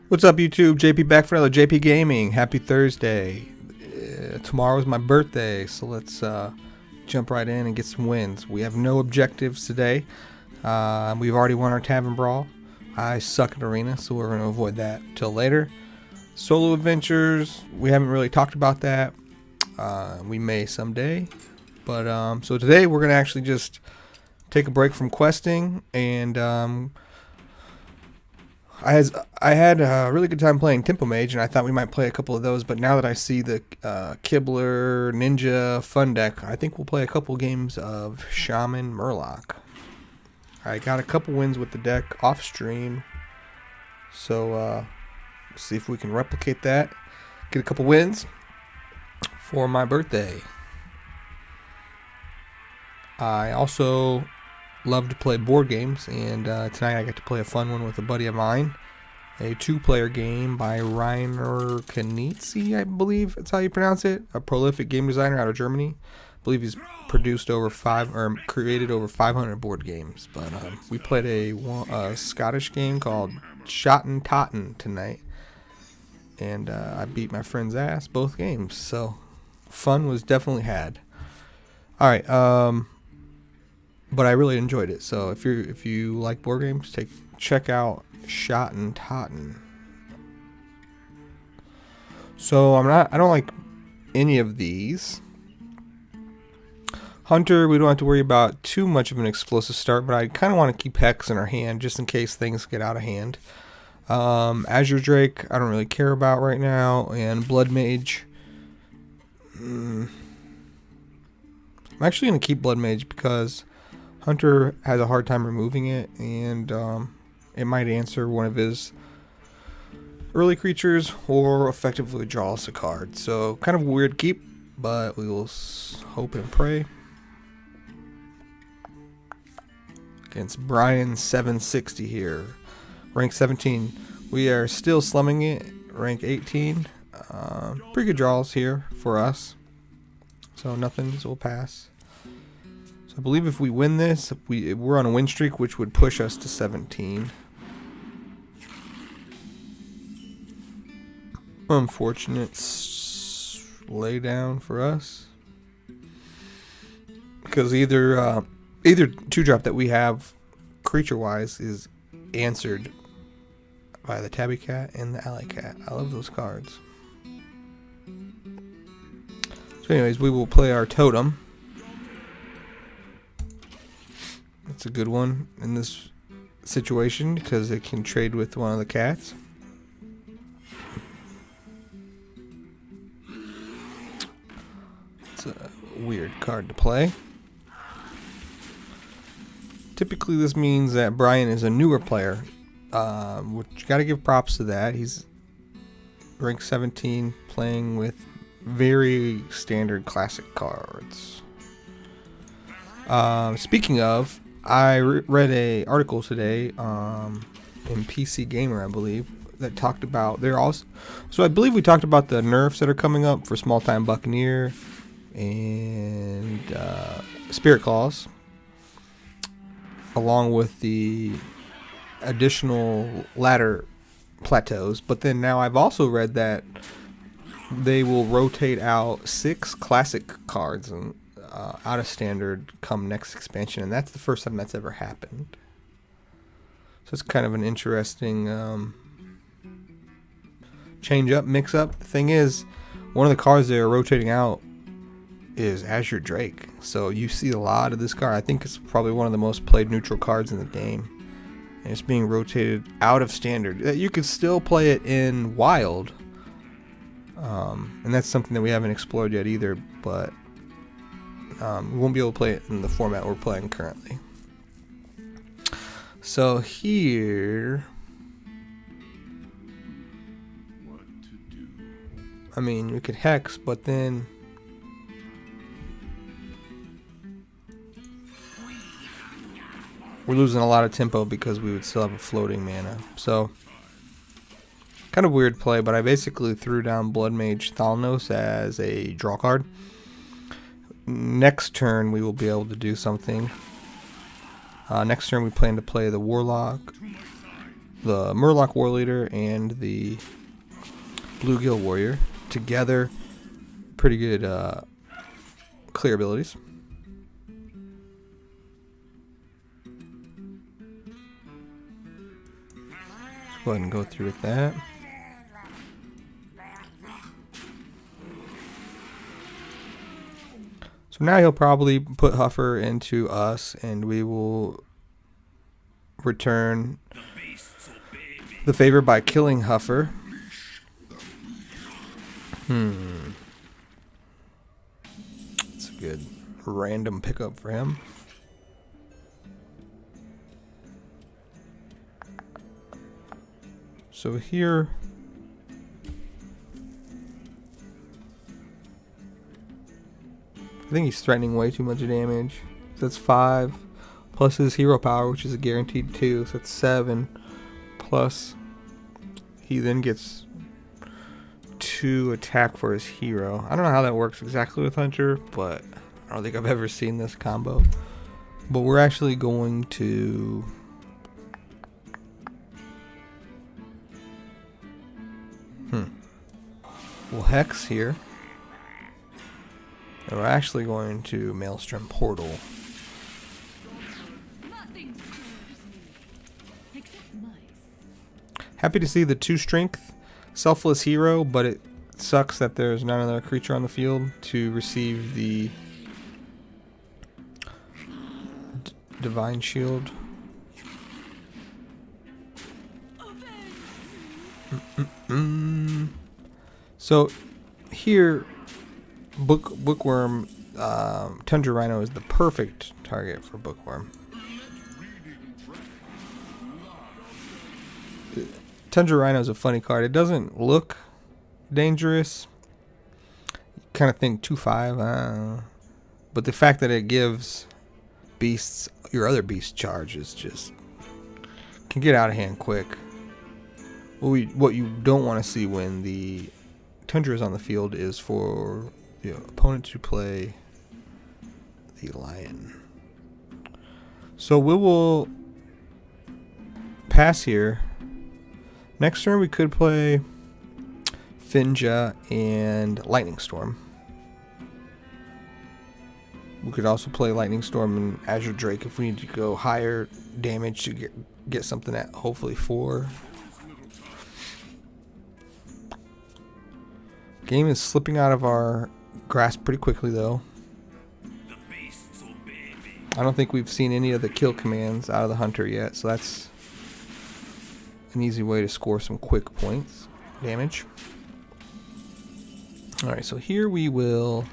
What's up, YouTube? JP back for another JP Gaming. Happy Thursday. Tomorrow's my birthday, so let's jump right in and get some wins. We have no objectives today. We've already won our Tavern Brawl. I suck at Arena, so we're going to avoid that till later. Solo adventures, we haven't really talked about that. We may someday. But so today we're going to actually just take a break from questing, and I had a really good time playing Tempo Mage, and I thought we might play a couple of those, but now that I see the Kibler Ninja Fun deck, I think we'll play a couple games of Shaman Murloc. I got a couple wins with the deck off stream, so see if we can replicate that, get a couple wins for my birthday. I also love to play board games, and tonight I get to play a fun one with a buddy of mine. A two-player game by Rainer Knizia, I believe that's how you pronounce it. A prolific game designer out of Germany. I believe he's produced created over 500 board games. But we played a Scottish game called Shaman tonight, and I beat my friend's ass both games. So fun was definitely had. All right. But I really enjoyed it. So if you like board games, check out Shaman. So I don't like any of these. Hunter, we don't have to worry about too much of an explosive start, but I kind of want to keep Hex in our hand just in case things get out of hand. Azure Drake, I don't really care about right now, and Blood Mage. I'm actually going to keep Blood Mage because Hunter has a hard time removing it, and it might answer one of his early creatures or effectively draw us a card. So kind of a weird keep, but we will hope and pray. Against Brian 760 here. Rank 17. We are still slumming it. Rank 18. Pretty good draws here for us. So nothing, so we'll pass. I believe if we win this, we're on a win streak, which would push us to 17. Unfortunate laydown for us, because either 2-drop that we have creature-wise is answered by the Tabby Cat and the Alley Cat. I love those cards. So anyways, we will play our Totem. It's a good one in this situation because it can trade with one of the cats. It's a weird card to play. Typically this means that Brian is a newer player, which you gotta give props to that. He's rank 17 playing with very standard classic cards. Speaking of, I read a article today in PC Gamer, I believe, that talked about so I believe we talked about the nerfs that are coming up for Small Time Buccaneer and Spirit Claws, along with the additional ladder plateaus. But then now I've also read that they will rotate out 6 classic cards and out of standard come next expansion, and that's the first time that's ever happened. So it's kind of an interesting change up, mix up. The thing is, one of the cards they're rotating out is Azure Drake, so you see a lot of this card. I think it's probably one of the most played neutral cards in the game, and it's being rotated out of standard. You could still play it in wild, and that's something that we haven't explored yet either, but we won't be able to play it in the format we're playing currently. So here, I mean, we could Hex, but then we're losing a lot of tempo because we would still have a floating mana. So kind of weird play, but I basically threw down Blood Mage Thalnos as a draw card. Next turn we will be able to do something. Next turn we plan to play the Warlock the Murloc War Leader and the Bluegill Warrior together. Pretty good clear abilities. Let's go ahead and go through with that. So now he'll probably put Huffer into us, and we will return the favor by killing Huffer. That's a good random pickup for him. So here, I think he's threatening way too much damage. So that's 5 plus his hero power, which is a guaranteed 2, so that's 7. Plus he then gets 2 attack for his hero. I don't know how that works exactly with Hunter, but I don't think I've ever seen this combo. But we're actually going to we'll Hex here. And we're actually going to Maelstrom Portal. Happy to see the 2 strength selfless hero, but it sucks that there's not another creature on the field to receive the Divine Shield. So here, Bookworm, Tundra Rhino is the perfect target for Bookworm. Tundra Rhino is a funny card. It doesn't look dangerous. You kind of think 2/5, but the fact that it gives beasts your other beast charge is just can get out of hand quick. What you don't want to see when the Tundra is on the field is for the opponent to play the Lion. So we will pass here. Next turn we could play Finja and Lightning Storm. We could also play Lightning Storm and Azure Drake if we need to go higher damage to get something at hopefully 4. Game is slipping out of our grasp pretty quickly though. I don't think we've seen any of the kill commands out of the Hunter yet, so that's an easy way to score some quick points damage. Alright, so here we will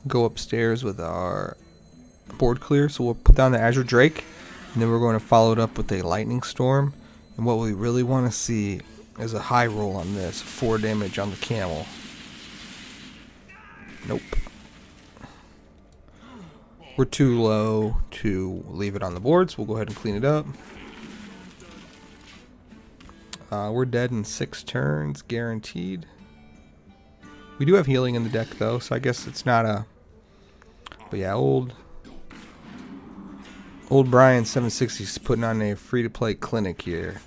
go upstairs with our board clear. So we'll put down the Azure Drake, and then we're going to follow it up with a Lightning Storm. And what we really want to see is a high roll on this. 4 damage on the camel. Nope. We're too low to leave it on the board, so we'll go ahead and clean it up. We're dead in 6 turns, guaranteed. We do have healing in the deck, though, so I guess it's not a... But yeah, old Brian 760 is putting on a free-to-play clinic here.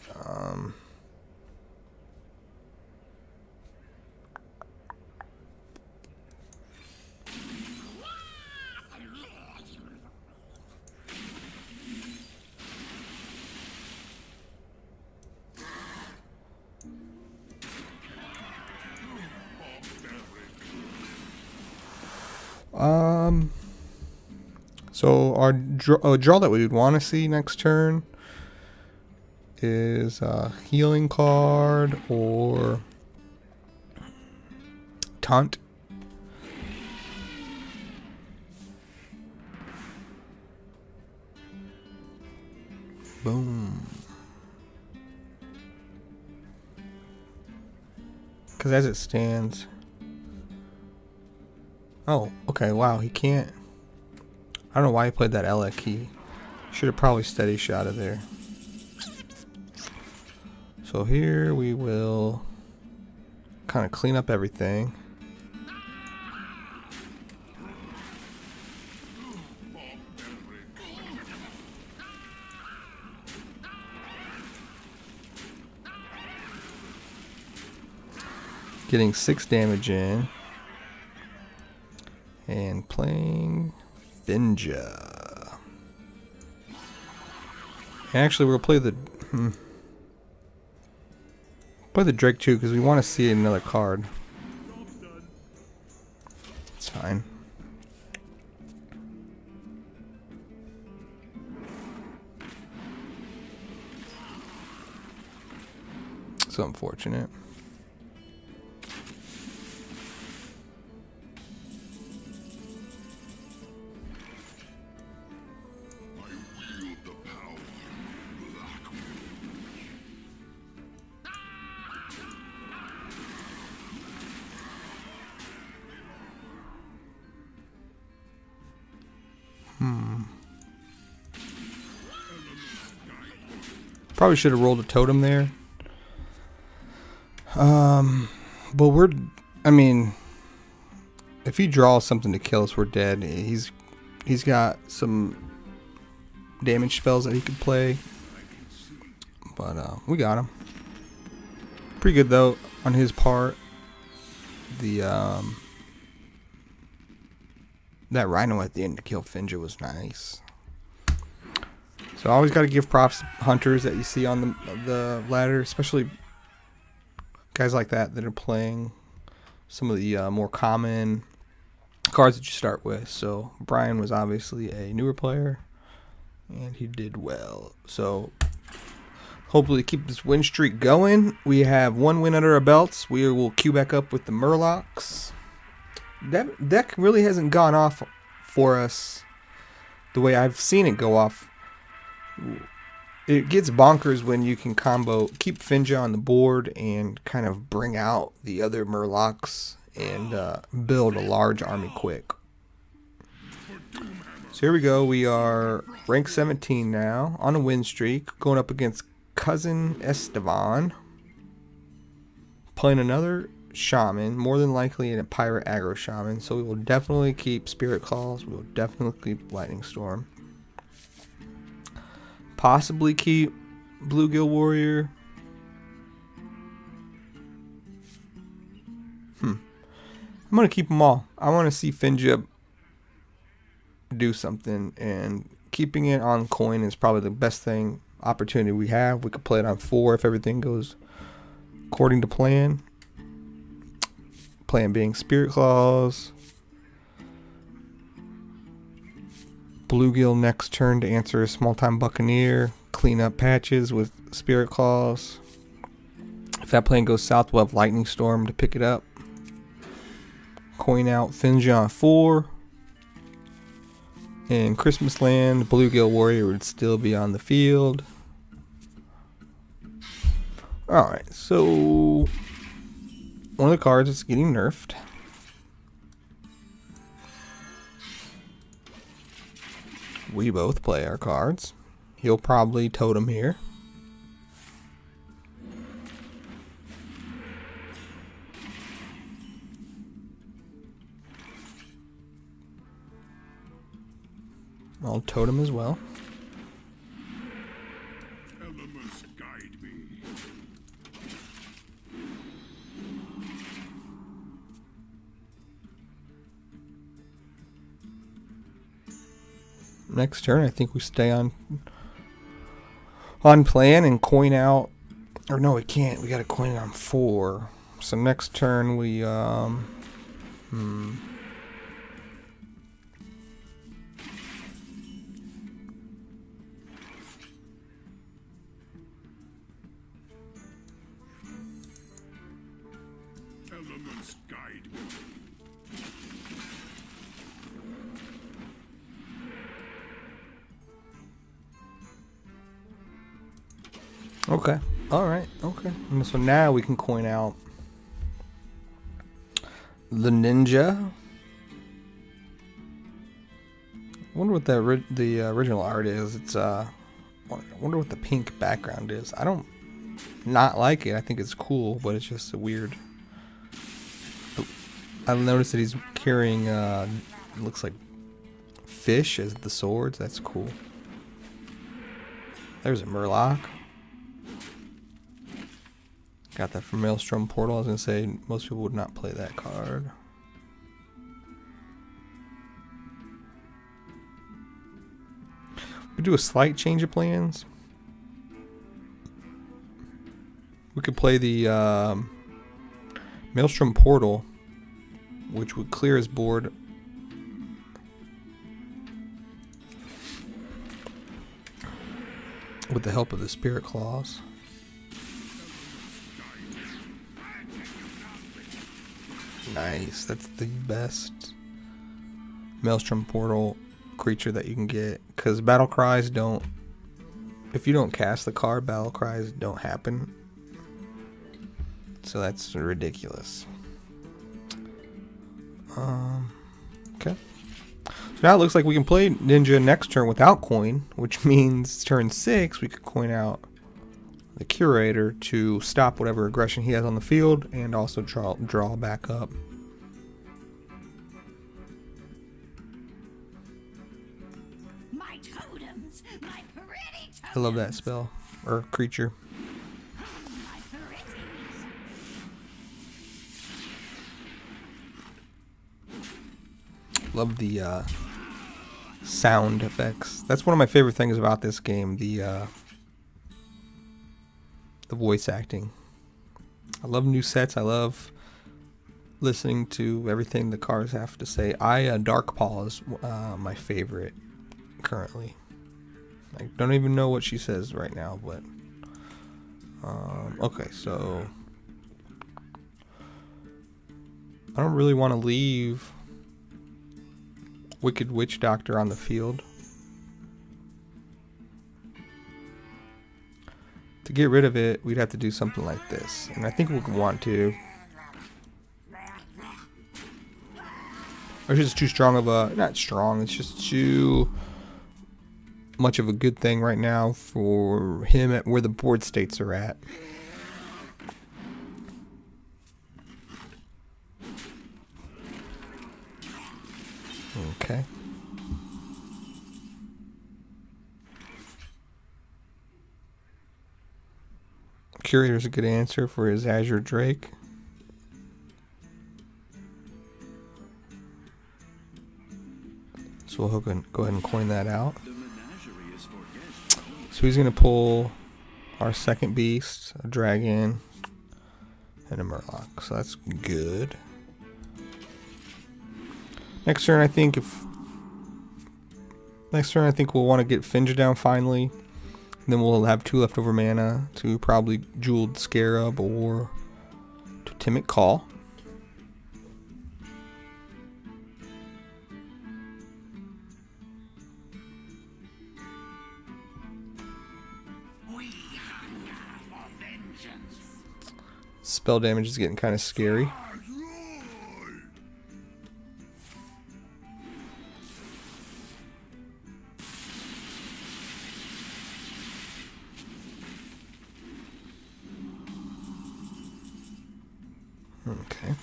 So our draw that we would want to see next turn is a healing card or taunt. Boom. Because as it stands... Oh, okay, wow, he can't... I don't know why he played that Elec. He should have probably steady shot it there. So here we will kind of clean up everything. getting 6 damage in, and playing Finja. And actually, we'll play the Drake too because we want to see another card. It's fine. So unfortunate. Probably should have rolled a totem there. But I mean, if he draws something to kill us, we're dead. He's got some damage spells that he could play. But we got him. Pretty good though on his part. The that rhino at the end to kill Finja was nice. So I always got to give props to hunters that you see on the ladder, especially guys like that are playing some of the more common cards that you start with. So Brian was obviously a newer player, and he did well. So hopefully keep this win streak going. We have 1 win under our belts. We will queue back up with the Murlocs. That deck really hasn't gone off for us the way I've seen it go off. It gets bonkers when you can keep Finja on the board and kind of bring out the other Murlocs and build a large army quick. So here we go. We are rank 17 now on a win streak, going up against Cousin Esteban, playing another Shaman, more than likely in a Pirate Aggro Shaman. So we will definitely keep Spirit Claws. We will definitely keep Lightning Storm. Possibly keep Bluegill Warrior. I'm going to keep them all. I want to see Finja do something, and keeping it on coin is probably the best opportunity we have. We could play it on 4 if everything goes according to plan. Plan being Spirit Claws. Bluegill next turn to answer a small-time Buccaneer. Clean up patches with Spirit Claws. If that plan goes south, we'll have Lightning Storm to pick it up. Coin out Finja on 4. In Christmas Land, Bluegill Warrior would still be on the field. Alright, so one of the cards is getting nerfed. We both play our cards. He'll probably totem here. I'll totem as well. Elements guide me. Next turn, I think we stay on plan and coin out. Or no, we can't. We got to coin it on 4. So next turn we Elements guide me. Okay. Alright. Okay. And so now we can coin out the ninja. I wonder what the original art is. It's I wonder what the pink background is. I don't not like it. I think it's cool, but it's just a weird. I've noticed that he's carrying looks like fish as the swords. That's cool. There's a Murloc. Got that from Maelstrom Portal. I was gonna say most people would not play that card. We do a slight change of plans. We could play the Maelstrom Portal, which would clear his board. With the help of the Spirit Claws. Nice. That's the best Maelstrom Portal creature that you can get. Because battle cries don't... If you don't cast the card, battle cries don't happen. So that's ridiculous. Okay. So now it looks like we can play Ninja next turn without coin, which means turn 6 we could coin out the Curator to stop whatever aggression he has on the field and also draw back up. My totems, my pretty totems. I love that spell or creature. My pretties. Love the sound effects. That's one of my favorite things about this game. The voice acting. I love new sets. I love listening to everything the cars have to say. Dark Paw is my favorite currently. I don't even know what she says right now, but okay, so I don't really want to leave Wicked Witch Doctor on the field. To get rid of it, we'd have to do something like this. And I think we'd want to. Or it's just too strong of a... Not strong, it's just too much of a good thing right now for him at where the board states are at. Okay. Curator's a good answer for his Azure Drake. So we'll go ahead and coin that out. So he's going to pull our second beast, a dragon, and a murloc. So that's good. Next turn, I think we'll want to get Finja down finally. Then we'll have 2 leftover mana to probably Jeweled Scarab or Totemic Call. Spell damage is getting kind of scary. Okay.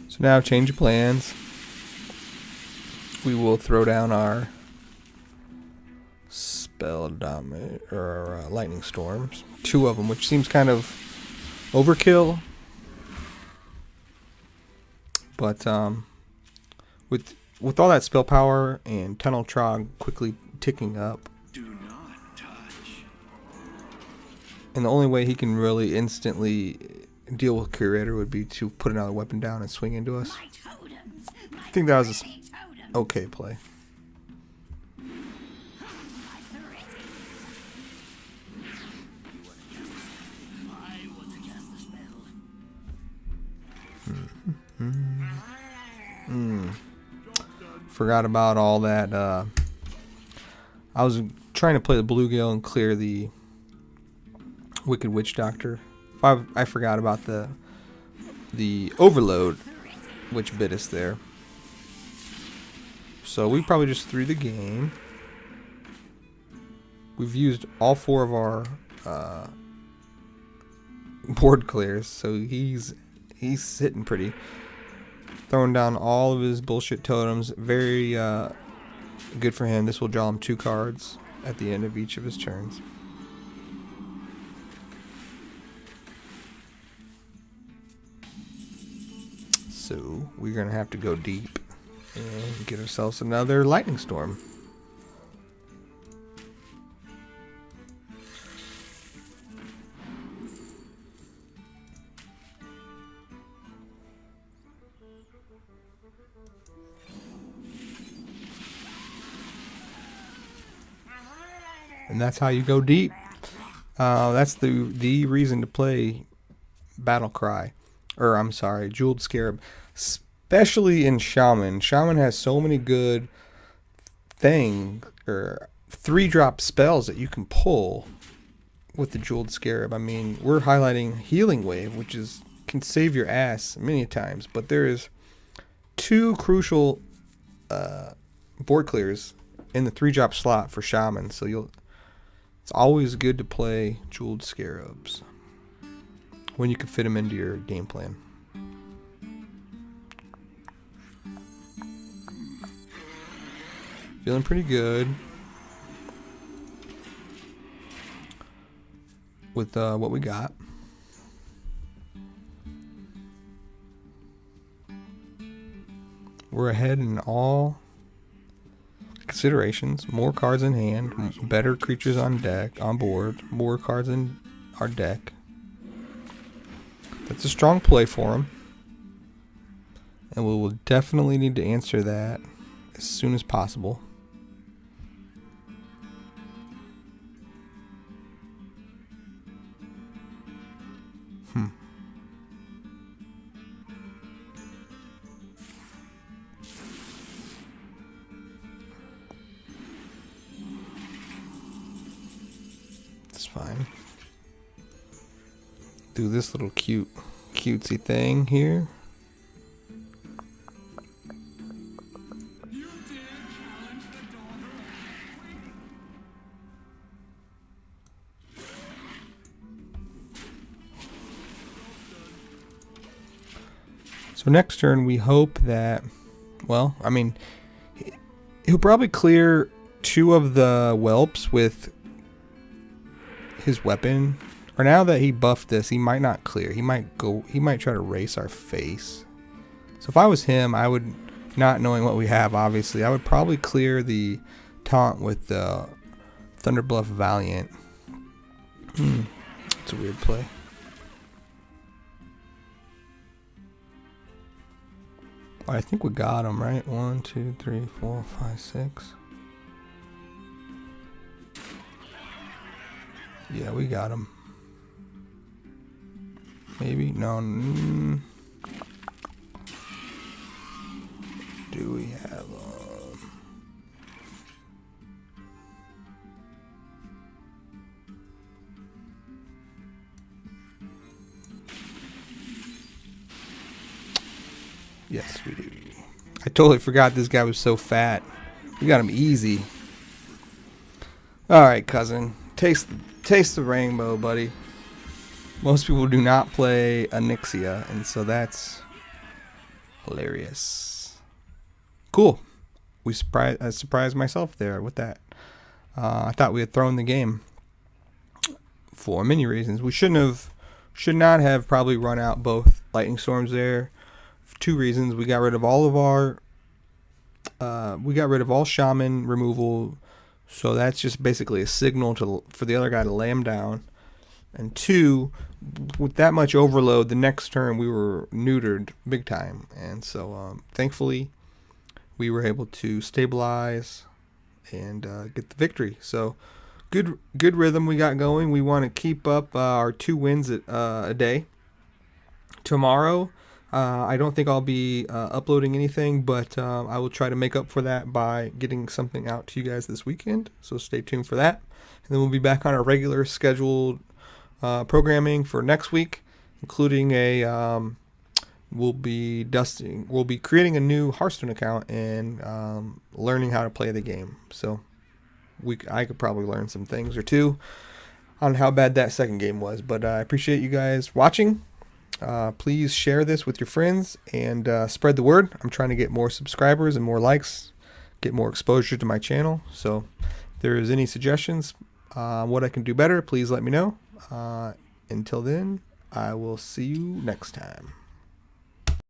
So now change of plans. We will throw down our spell dominate or lightning storms, 2 of them, which seems kind of overkill. But with all that spell power and Tunnel Trog quickly ticking up, Do not touch. and the only way he can really instantly deal with Curator would be to put another weapon down and swing into us. My totems, my I think that was a pretty totems. okay play. My pretties. I want to cast the spell. Forgot about all that. I was trying to play the Bluegill and clear the Wicked Witch Doctor. I forgot about the Overload, which bit us there. So we probably just threw the game. We've used all 4 of our board clears, so he's sitting pretty. Throwing down all of his bullshit totems. Very good for him. This will draw him 2 cards at the end of each of his turns. So we're going to have to go deep and get ourselves another lightning storm. And that's how you go deep. That's the reason to play Battle Cry. Or, I'm sorry, Jeweled Scarab. Especially in Shaman. Shaman has so many good things, or 3-drop spells that you can pull with the Jeweled Scarab. I mean, we're highlighting Healing Wave, which can save your ass many times. But there is 2 crucial board clears in the 3-drop slot for Shaman. So it's always good to play Jeweled Scarabs when you can fit them into your game plan. Feeling pretty good with what we got. We're ahead in all considerations. More cards in hand, better creatures on board, more cards in our deck. That's a strong play for him, and we will definitely need to answer that as soon as possible. It's fine. Do this little cutesy thing here. So next turn we hope that, well, I mean, he'll probably clear 2 of the whelps with his weapon. Or now that he buffed this, he might not clear. He might try to race our face. So if I was him, I would, not knowing what we have, obviously, I would probably clear the taunt with the Thunderbluff Valiant. It's a weird play. I think we got him, right? 1, 2, 3, 4, 5, 6. Yeah, we got him. Maybe? No. Do we have Yes, we do. I totally forgot this guy was so fat. We got him easy. Alright, cousin. Taste the rainbow, buddy. Most people do not play Onyxia, and so that's hilarious. Cool. I surprised myself there with that. I thought we had thrown the game for many reasons. We should not have probably run out both lightning storms there. For 2 reasons. We got rid of all shaman removal, so that's just basically a signal for the other guy to lay him down. And 2, with that much overload, the next turn we were neutered big time. And so thankfully we were able to stabilize and get the victory. So good rhythm we got going. We want to keep up our 2 wins a day. Tomorrow, I don't think I'll be uploading anything, but I will try to make up for that by getting something out to you guys this weekend. So stay tuned for that. And then we'll be back on our regular scheduled programming for next week, including we'll be creating a new Hearthstone account and learning how to play the game. So I could probably learn some things or 2 on how bad that second game was. But I appreciate you guys watching. Please share this with your friends and spread the word. I'm trying to get more subscribers and more likes, get more exposure to my channel. So if there is any suggestions what I can do better, please let me know. Until then, I will see you next time.